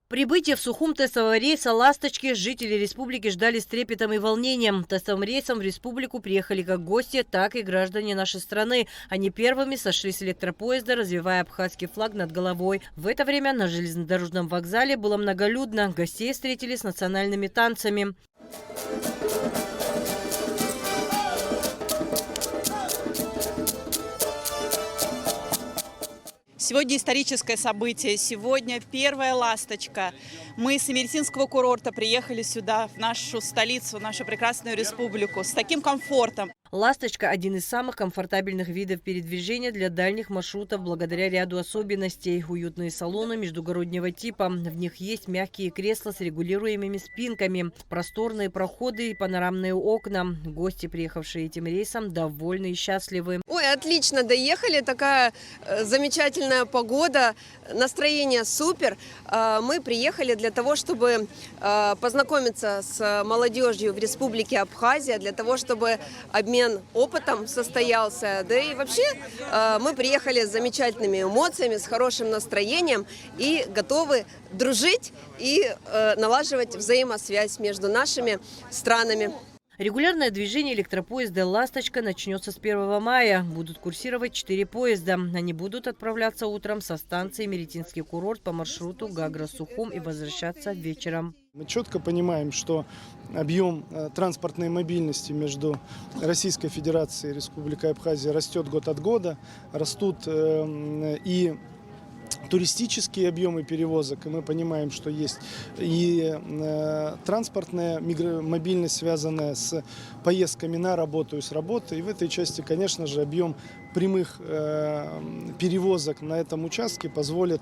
Прибытие в Сухум тестового рейса «Ласточки» жители республики ждали с трепетом и волнением. Тестовым рейсом в республику приехали как гости, так и граждане нашей страны. Они первыми сошли с электропоезда, развивая абхазский флаг над головой. В это время на железнодорожном вокзале было многолюдно. Гостей встретили с национальными танцами. Сегодня историческое событие. Сегодня первая «Ласточка». Мы с Имеретинского курорта приехали сюда, в нашу столицу, в нашу прекрасную республику, с таким комфортом. «Ласточка» – один из самых комфортабельных видов передвижения для дальних маршрутов благодаря ряду особенностей. Уютные салоны междугороднего типа. В них есть мягкие кресла с регулируемыми спинками, просторные проходы и панорамные окна. Гости, приехавшие этим рейсом, довольны и счастливы. Ой, отлично доехали, такая замечательная погода, настроение супер. Мы приехали для того, чтобы познакомиться с молодежью в Республике Абхазия, для того, чтобы обмен опытом состоялся. Да и вообще мы приехали с замечательными эмоциями, с хорошим настроением и готовы дружить и налаживать взаимосвязь между нашими странами. Регулярное движение электропоезда «Ласточка» начнется с 1 мая. Будут курсировать 4 поезда. Они будут отправляться утром со станции Имеретинский курорт по маршруту Гагра-Сухум и возвращаться вечером. Мы четко понимаем, что объем транспортной мобильности между Российской Федерацией и Республикой Абхазия растет год от года. Растут и туристические объемы перевозок, и мы понимаем, что есть и транспортная мобильность, связанная с поездками на работу и с работы. И в этой части, конечно же, объем прямых перевозок на этом участке позволит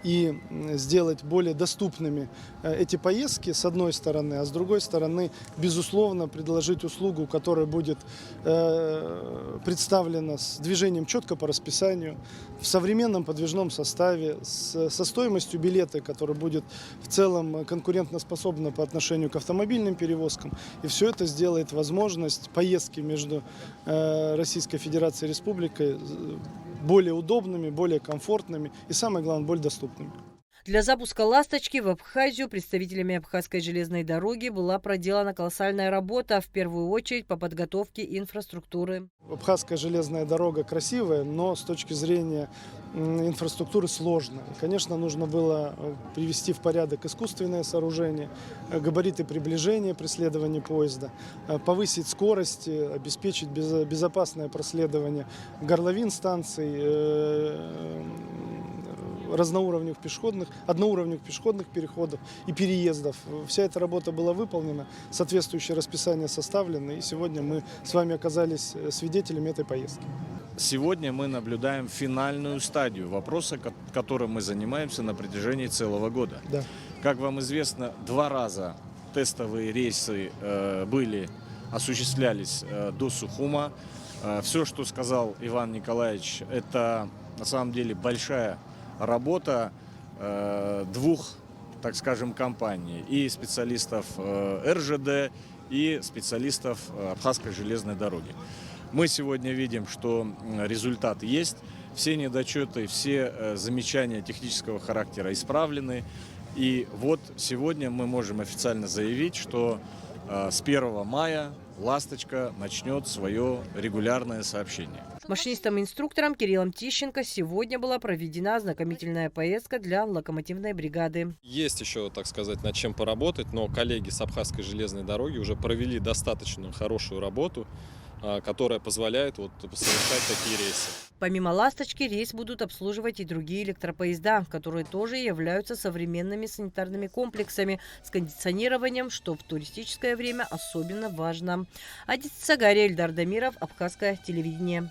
и сделать более доступными эти поездки, с одной стороны, а с другой стороны, безусловно, предложить услугу, которая будет представлена с движением четко по расписанию, в современном подвижном составе, со стоимостью билета, которая будет в целом конкурентоспособна по отношению к автомобильным перевозкам. И все это сделает возможность поездки между Российской Федерацией и Республикой более удобными, более комфортными и, самое главное, более доступными. Для запуска «Ласточки» в Абхазию представителями Абхазской железной дороги была проделана колоссальная работа, в первую очередь по подготовке инфраструктуры. Абхазская железная дорога красивая, но с точки зрения инфраструктуры сложная. Конечно, нужно было привести в порядок искусственное сооружение, габариты приближения при следовании поезда, повысить скорость, обеспечить безопасное проследование горловин станций, разноуровневых одноуровневых пешеходных переходов и переездов. Вся эта работа была выполнена, соответствующее расписание составлено, и сегодня мы с вами оказались свидетелями этой поездки. Сегодня мы наблюдаем финальную стадию вопроса, которым мы занимаемся на протяжении целого года. Да. Как вам известно, 2 раза тестовые рейсы осуществлялись до Сухума. Все, что сказал Иван Николаевич, это на самом деле большая работа 2, так скажем, компаний. И специалистов РЖД, и специалистов Абхазской железной дороги. Мы сегодня видим, что результат есть. Все недочеты, все замечания технического характера исправлены. И вот сегодня мы можем официально заявить, что с 1 мая «Ласточка» начнет свое регулярное сообщение. Машинистам и инструкторам Кириллом Тищенко сегодня была проведена ознакомительная поездка для локомотивной бригады. Есть еще, так сказать, над чем поработать, но коллеги с Абхазской железной дороги уже провели достаточно хорошую работу, которая позволяет совершать такие рейсы. Помимо «Ласточки» рейс будут обслуживать и другие электропоезда, которые тоже являются современными санитарными комплексами с кондиционированием, что в туристическое время особенно важно. Адис Цагария, Эльдар Дамиров, Абхазское телевидение.